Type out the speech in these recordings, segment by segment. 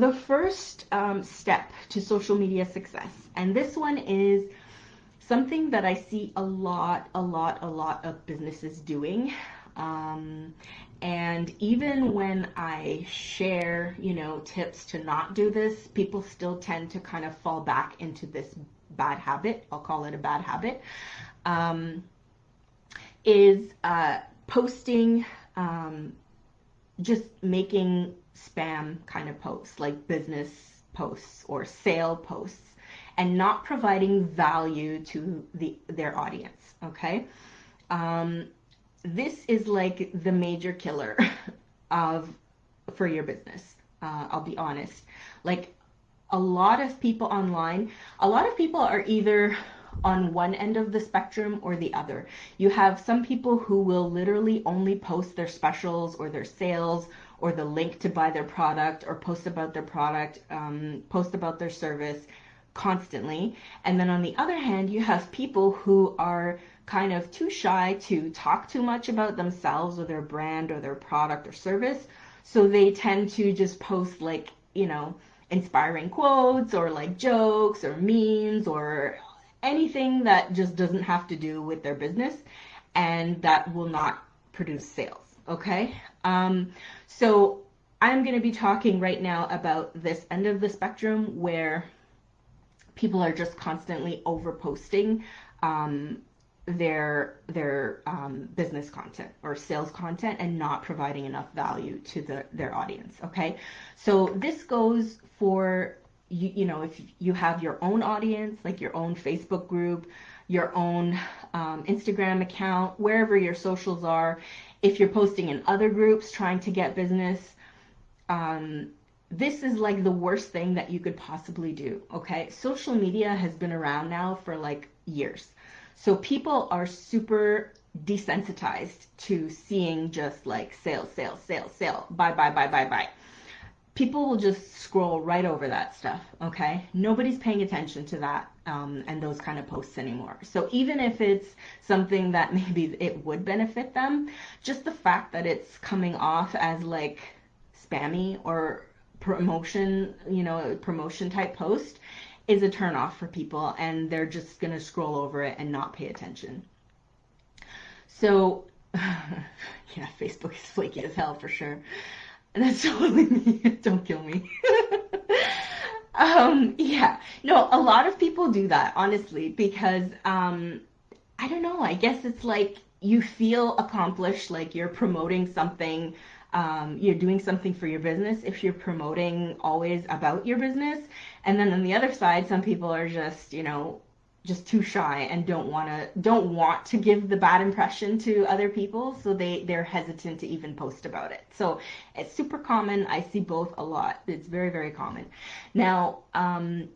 the first step to social media success, and this one is something that I see a lot of businesses doing. And even when I share, tips to not do this, people still tend to kind of fall back into this bad habit. I'll call it a bad habit. Is posting, just making spam kind of posts, like business posts or sale posts, and not providing value to their audience. Okay. This is like the major killer for your business. I'll be honest. Like a lot of people online, a lot of people are either on one end of the spectrum or the other. You have some people who will literally only post their specials or their sales or the link to buy their product or post about their product, post about their service constantly. And then on the other hand, you have people who are kind of too shy to talk too much about themselves or their brand or their product or service. So they tend to just post like, inspiring quotes or like jokes or memes or anything that just doesn't have to do with their business, and that will not produce sales. Okay. So I'm going to be talking right now about this end of the spectrum where people are just constantly over posting their business content or sales content and not providing enough value to their audience. Okay, so this goes for if you have your own audience, like your own Facebook group, your own Instagram account, wherever your socials are. If you're posting in other groups trying to get business, this is like the worst thing that you could possibly do. Okay, social media has been around now for like years. So people are super desensitized to seeing just like sale, buy. People will just scroll right over that stuff, okay? Nobody's paying attention to that and those kind of posts anymore. So even if it's something that maybe it would benefit them, just the fact that it's coming off as like spammy or promotion type post is a turn off for people, and they're just going to scroll over it and not pay attention. So, yeah, Facebook is flaky as hell for sure. That's totally me. Don't kill me. Yeah, no, a lot of people do that, honestly, because, I don't know, I guess it's like you feel accomplished, like you're promoting something, you're doing something for your business if you're promoting always about your business. And then on the other side, some people are just, just too shy and don't want to give the bad impression to other people, so they're hesitant to even post about it. So it's super common. I see both a lot. It's very, very common. Now,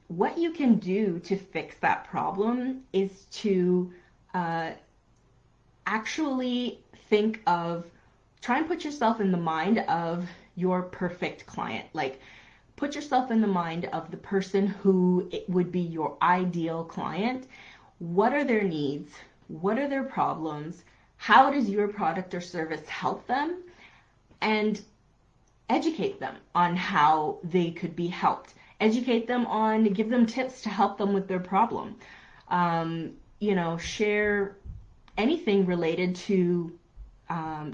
what you can do to fix that problem is to actually try and put yourself in the mind of your perfect client. Like, put yourself in the mind of the person who it would be your ideal client. What are their needs? What are their problems? How does your product or service help them? And educate them on how they could be helped. Give them tips to help them with their problem. Share anything related to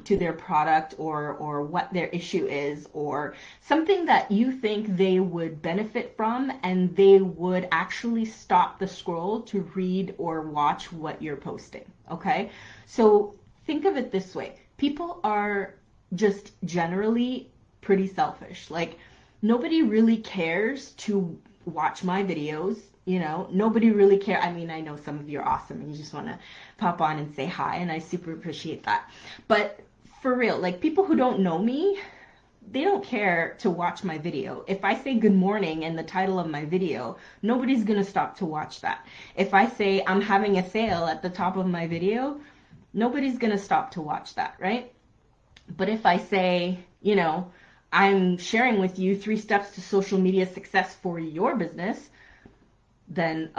their product or what their issue is, or something that you think they would benefit from and they would actually stop the scroll to read or watch what you're posting. Okay, so think of it this way. People are just generally pretty selfish. Like, nobody really cares to watch my videos. Nobody really cares. I mean, I know some of you are awesome and you just want to pop on and say hi, and I super appreciate that. But for real, like, people who don't know me, they don't care to watch my video. If I say good morning in the title of my video, nobody's going to stop to watch that. If I say I'm having a sale at the top of my video, nobody's going to stop to watch that, right? But if I say, I'm sharing with you 3 steps to social media success for your business, then,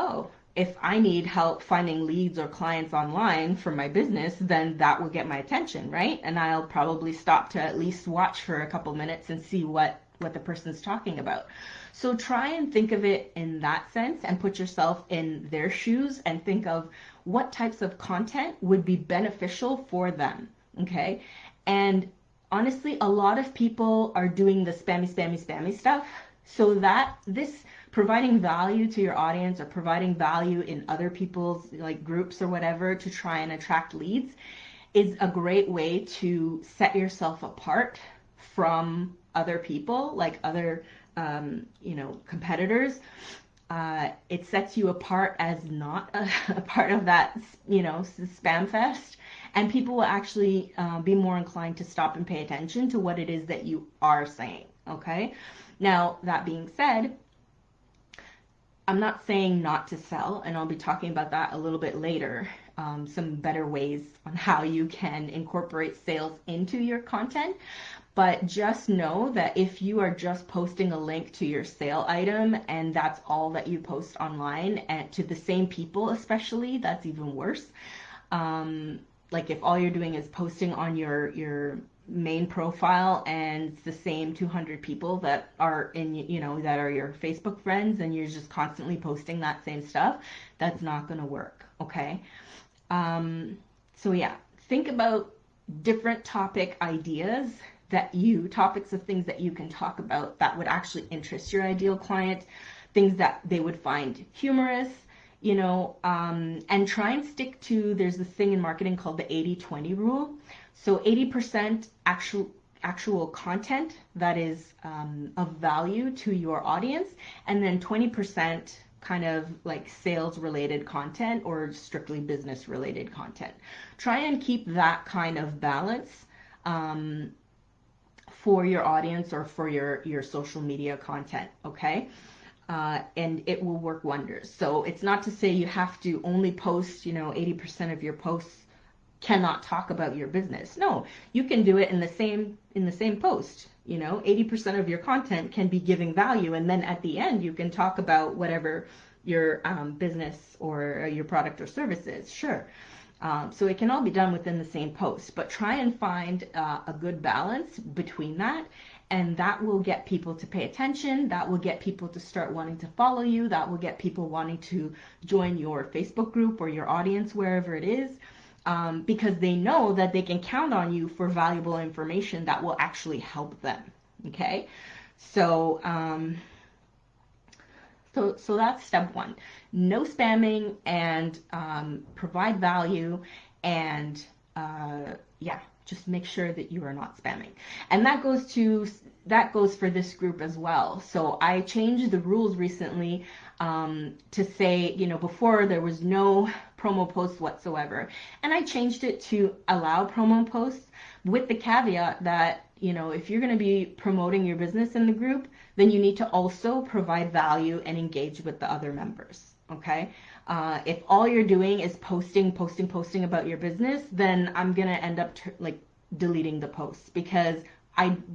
if I need help finding leads or clients online for my business, then that will get my attention, right? And I'll probably stop to at least watch for a couple minutes and see what what the person's talking about. So try and think of it in that sense and put yourself in their shoes and think of what types of content would be beneficial for them, okay? And honestly, a lot of people are doing the spammy stuff, so that this providing value to your audience or providing value in other people's like groups or whatever to try and attract leads is a great way to set yourself apart from other people, like other competitors. It sets you apart as not a part of that, spam fest, and people will actually be more inclined to stop and pay attention to what it is that you are saying. Okay. Now, that being said, I'm not saying not to sell, and I'll be talking about that a little bit later. Some better ways on how you can incorporate sales into your content. But just know that if you are just posting a link to your sale item and that's all that you post online, and to the same people especially, that's even worse. Like if all you're doing is posting on your main profile and it's the same 200 people that are in, that are your Facebook friends, and you're just constantly posting that same stuff, that's not going to work, okay? So yeah, think about different topic ideas topics of things that you can talk about that would actually interest your ideal client, things that they would find humorous, and try and stick to, there's this thing in marketing called the 80-20 rule. So 80% actual content that is of value to your audience, and then 20% kind of like sales related content or strictly business related content. Try and keep that kind of balance for your audience or for your social media content, okay? And it will work wonders. So it's not to say you have to only post, 80% of your posts cannot talk about your business. No, you can do it in the same post. 80% of your content can be giving value, and then at the end you can talk about whatever your business or your product or service is. Sure. So it can all be done within the same post, but try and find a good balance between that, and that will get people to pay attention. That will get people to start wanting to follow you. That will get people wanting to join your Facebook group or your audience, wherever it is, because they know that they can count on you for valuable information that will actually help them. Okay, so So that's step one. No spamming, and provide value, and just make sure that you are not spamming. And that goes for this group as well. So I changed the rules recently to say, before there was no promo posts whatsoever, and I changed it to allow promo posts with the caveat that if you're going to be promoting your business in the group, then you need to also provide value and engage with the other members, okay? If all you're doing is posting about your business, then I'm going to end up deleting the posts, because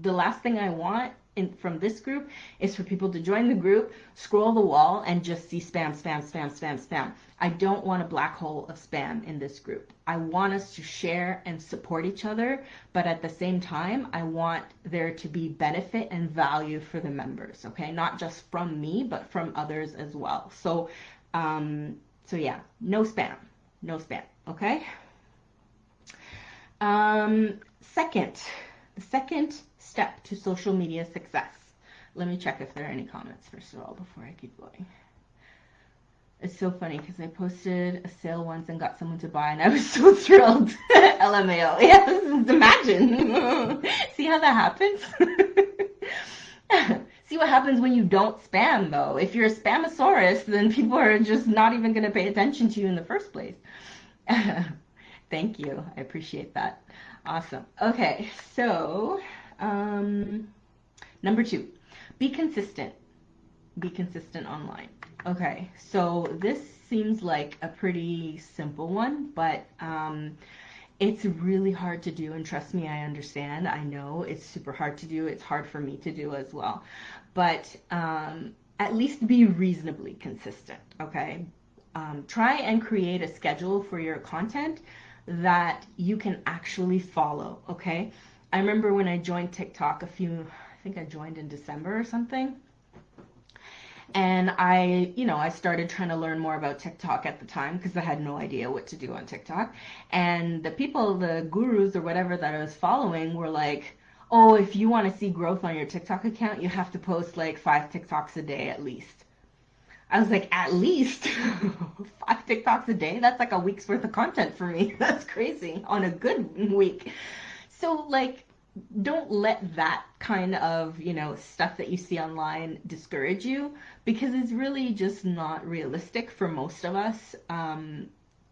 the last thing I want from this group is for people to join the group, scroll the wall, and just see spam, spam, spam, spam, spam. I don't want a black hole of spam in this group. I want us to share and support each other, but at the same time, I want there to be benefit and value for the members, okay? Not just from me, but from others as well. So yeah, no spam, okay? The second step to social media success. Let me check if there are any comments first of all before I keep going. It's so funny because I posted a sale once and got someone to buy, and I was so thrilled. LMAO. Yes, imagine. See how that happens? See what happens when you don't spam, though. If you're a Spamosaurus, then people are just not even going to pay attention to you in the first place. Thank you. I appreciate that. Awesome. Okay, so number 2, be consistent. Be consistent online. Okay, so this seems like a pretty simple one, but it's really hard to do, and trust me, I understand. I know it's super hard to do. It's hard for me to do as well, but at least be reasonably consistent, okay? Try and create a schedule for your content that you can actually follow, okay? I remember when I joined TikTok think I joined in December or something. And I started trying to learn more about TikTok at the time because I had no idea what to do on TikTok. And the people, the gurus or whatever that I was following were like, oh, if you want to see growth on your TikTok account, you have to post like 5 TikToks a day at least. I was like, at least 5 TikToks a day? That's like a week's worth of content for me. That's crazy on a good week. So, like, don't let that kind of, stuff that you see online discourage you, because it's really just not realistic for most of us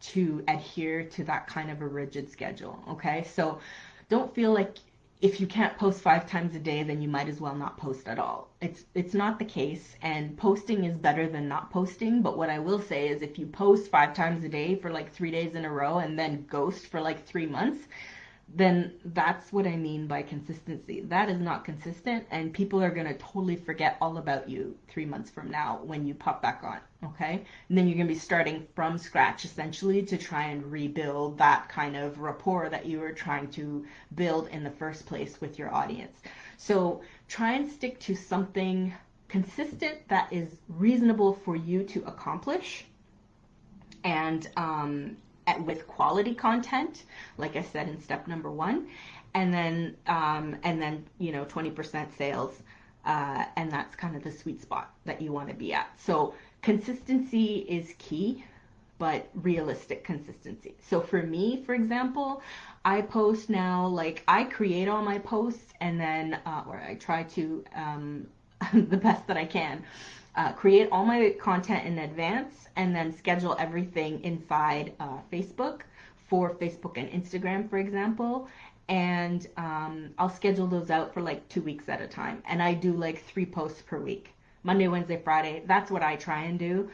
to adhere to that kind of a rigid schedule. Okay. So don't feel like if you can't post 5 times a day, then you might as well not post at all. It's not the case, and posting is better than not posting. But what I will say is if you post 5 times a day for like 3 days in a row and then ghost for like 3 months, then that's what I mean by consistency. That is not consistent, and people are going to totally forget all about you 3 months from now when you pop back on, okay? And then you're going to be starting from scratch, essentially, to try and rebuild that kind of rapport that you were trying to build in the first place with your audience. So try and stick to something consistent that is reasonable for you to accomplish, and with quality content, like I said in step number 1, and then 20% sales, and that's kind of the sweet spot that you want to be at. So consistency is key, but realistic consistency. So for me, for example, I post now, like I create all my posts, and then or I try to the best that I can. Create all my content in advance, and then schedule everything inside Facebook for Facebook and Instagram, for example. And I'll schedule those out for like 2 weeks at a time. And I do like 3 posts per week, Monday, Wednesday, Friday. That's what I try and do,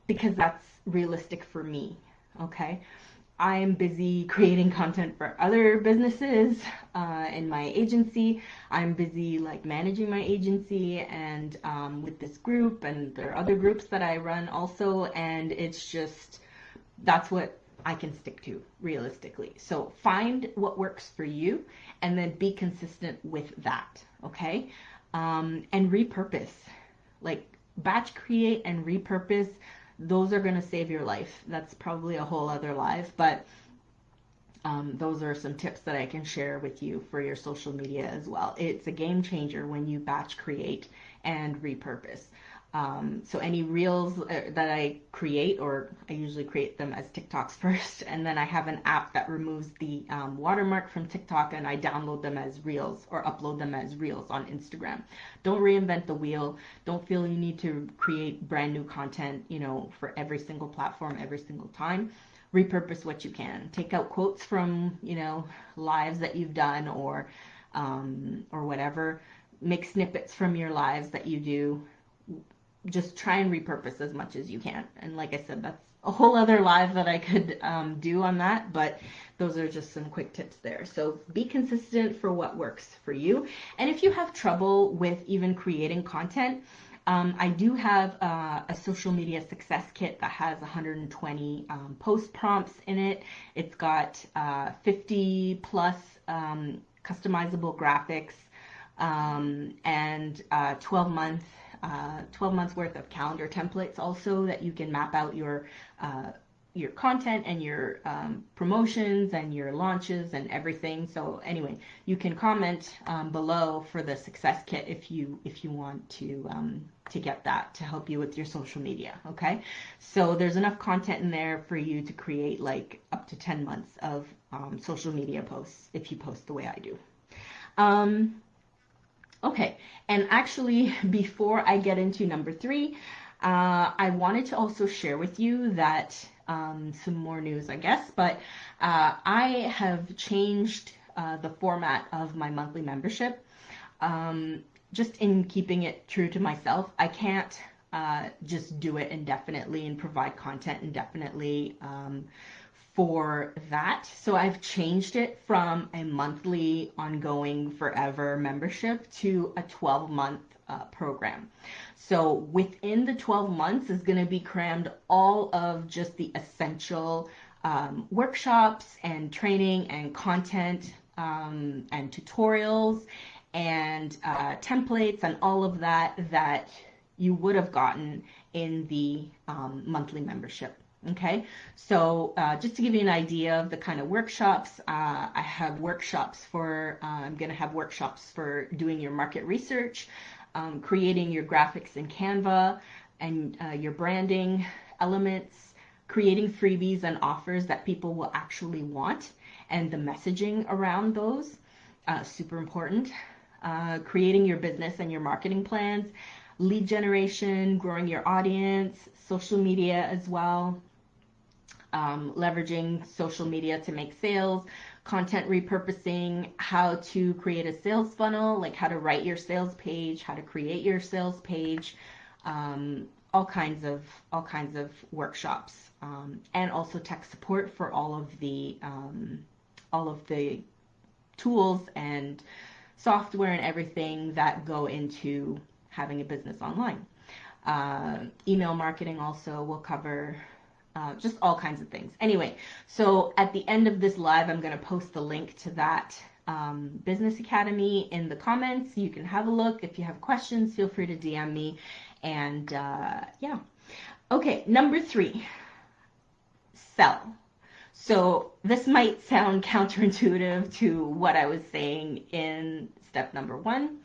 because that's realistic for me. Okay. I'm busy creating content for other businesses in my agency. I'm busy like managing my agency and with this group, and there are other groups that I run also, and it's just, that's what I can stick to realistically. So find what works for you and then be consistent with that, okay? And repurpose, like batch create and repurpose. Those are going to save your life. That's probably a whole other live, but those are some tips that I can share with you for your social media as well. It's a game changer when you batch create and repurpose. So any reels that I create, or I usually create them as TikToks first, and then I have an app that removes the watermark from TikTok, and I download them as reels or upload them as reels on Instagram. Don't reinvent the wheel. Don't feel you need to create brand new content, for every single platform every single time. Repurpose what you can. Take out quotes from, lives that you've done, or whatever. Make snippets from your lives that you do. Just try and repurpose as much as you can. And like I said, that's a whole other live that I could do on that, but those are just some quick tips there. So be consistent for what works for you. And if you have trouble with even creating content, I do have a social media success kit that has 120 post prompts in it. It's got 50 plus customizable graphics, and 12 months worth of calendar templates also, that you can map out your content and your promotions and your launches and everything. So anyway, you can comment below for the success kit if you want to get that to help you with your social media. Okay, so there's enough content in there for you to create like up to 10 months of social media posts if you post the way I do. Okay, and actually, before I get into number 3, I wanted to also share with you that some more news, I guess, but I have changed the format of my monthly membership, just in keeping it true to myself. I can't just do it indefinitely and provide content indefinitely for that. So I've changed it from a monthly, ongoing, forever membership to a 12-month program. So within the 12 months is going to be crammed all of just the essential workshops and training and content and tutorials and templates and all of that that you would have gotten in the monthly membership. Okay, so just to give you an idea of the kind of workshops, I have workshops for, I'm going to have workshops for doing your market research, creating your graphics in Canva, and your branding elements, creating freebies and offers that people will actually want, and the messaging around those, super important. Creating your business and your marketing plans, lead generation, growing your audience, social media as well, leveraging social media to make sales, content repurposing, how to create a sales funnel, like how to write your sales page, how to create your sales page, all kinds of workshops, and also tech support for all of the tools and software and everything that go into having a business online. Email marketing also will cover, just all kinds of things. Anyway, so at the end of this live, I'm going to post the link to that Business Academy in the comments. You can have a look. If you have questions, feel free to DM me. And yeah. Okay, number 3, sell. So this might sound counterintuitive to what I was saying in step number 1,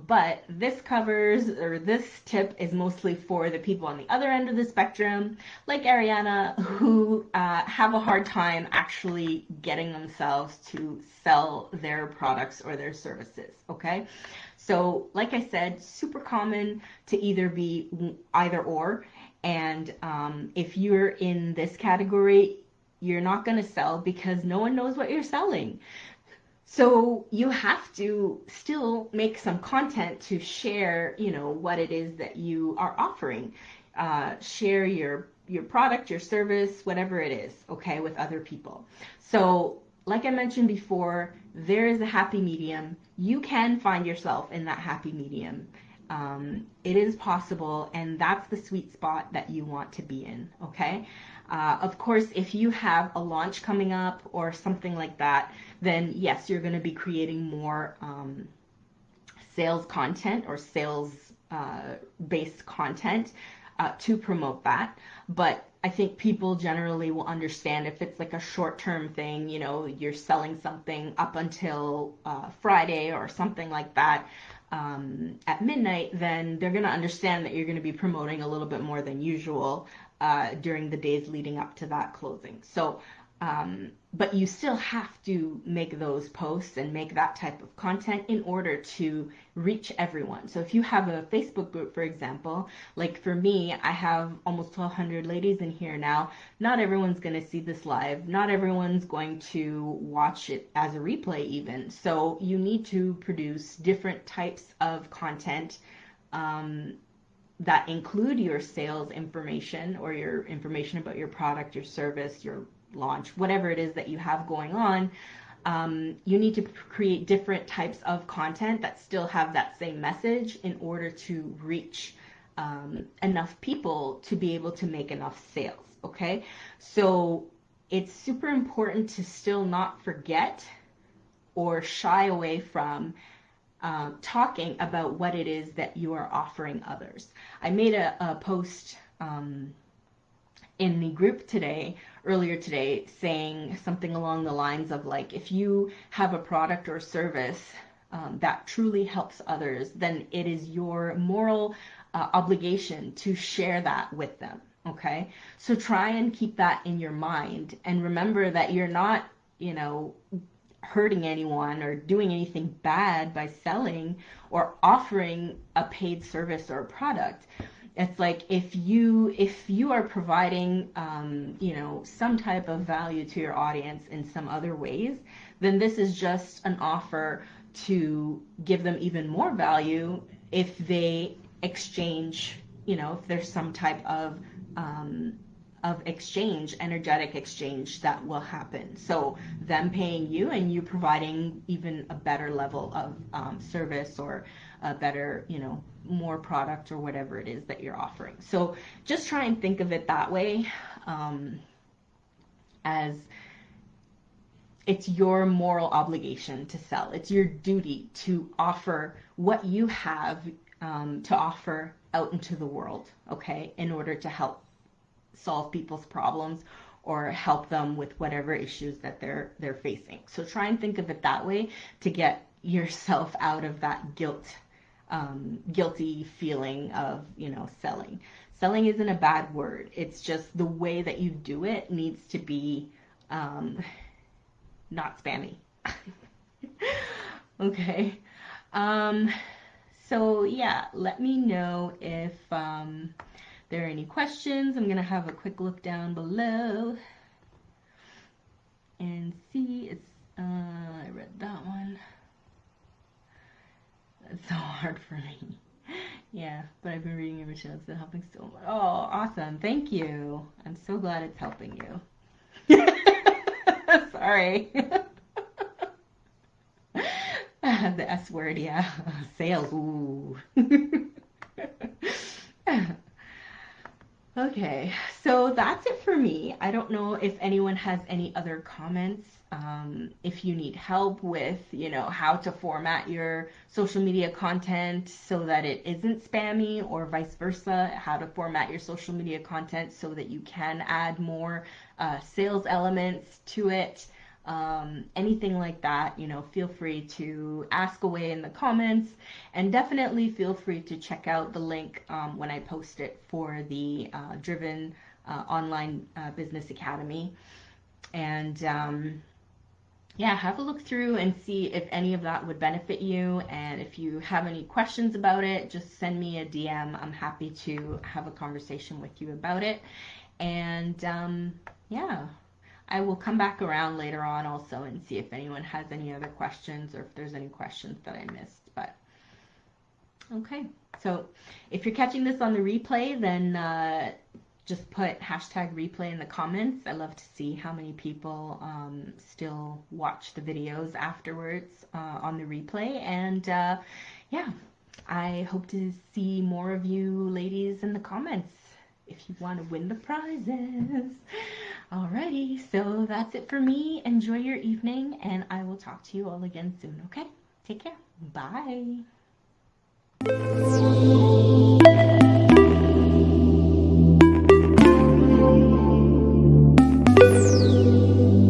but this covers, or this tip is mostly for the people on the other end of the spectrum, like Ariana, who have a hard time actually getting themselves to sell their products or their services, okay? So like I said, super common to either be either or, and if you're in this category, you're not going to sell because no one knows what you're selling. So you have to still make some content to share, what it is that you are offering. Share your product, your service, whatever it is, okay, with other people. So like I mentioned before, there is a happy medium. You can find yourself in that happy medium. It is possible, and that's the sweet spot that you want to be in, okay? Of course, if you have a launch coming up or something like that, then yes, you're going to be creating more sales content or sales based content to promote that. But I think people generally will understand if it's like a short-term thing, you're selling something up until Friday or something like that, at midnight, then they're going to understand that you're going to be promoting a little bit more than usual during the days leading up to that closing. So, but you still have to make those posts and make that type of content in order to reach everyone. So if you have a Facebook group, for example, like for me, I have almost 1,200 ladies in here now. Not everyone's going to see this live. Not everyone's going to watch it as a replay even. So you need to produce different types of content that include your sales information or your information about your product, your service, your launch, whatever it is that you have going on. You need to create different types of content that still have that same message in order to reach enough people to be able to make enough sales, okay? So it's super important to still not forget or shy away from talking about what it is that you are offering others. I made a post in the group earlier today, saying something along the lines of like, if you have a product or service that truly helps others, then it is your moral obligation to share that with them, okay? So try and keep that in your mind and remember that you're not, hurting anyone or doing anything bad by selling or offering a paid service or a product. It's like if you are providing some type of value to your audience in some other ways, then this is just an offer to give them even more value if they exchange, if there's some type of exchange, energetic exchange that will happen. So them paying you and you providing even a better level of service or a better, more product or whatever it is that you're offering. So just try and think of it that way, as it's your moral obligation to sell. It's your duty to offer what you have to offer out into the world, okay, in order to help solve people's problems or help them with whatever issues that they're facing. So try and think of it that way to get yourself out of that guilty feeling of, selling. Selling isn't a bad word. It's just the way that you do it needs to be not spammy. Okay. So yeah, let me know if there are any questions. I'm gonna have a quick look down below and see. I read that one. That's so hard for me. Yeah, but I've been reading your material. It's been helping so much. Oh, awesome. Thank you. I'm so glad it's helping you. Sorry. The S word, yeah. Sales, ooh. Okay, so that's it for me. I don't know if anyone has any other comments. If you need help with, how to format your social media content so that it isn't spammy, or vice versa, how to format your social media content so that you can add more sales elements to it. Anything like that, feel free to ask away in the comments, and definitely feel free to check out the link when I post it for the Driven Online Business Academy. And yeah, have a look through and see if any of that would benefit you. And if you have any questions about it, just send me a DM. I'm happy to have a conversation with you about it. And yeah, I will come back around later on also and see if anyone has any other questions, or if there's any questions that I missed. But okay, so if you're catching this on the replay, then just put #replay in the comments. I love to see how many people still watch the videos afterwards on the replay. And yeah, I hope to see more of you ladies in the comments if you want to win the prizes. Alrighty, so that's it for me. Enjoy your evening, and I will talk to you all again soon, okay? Take care. Bye.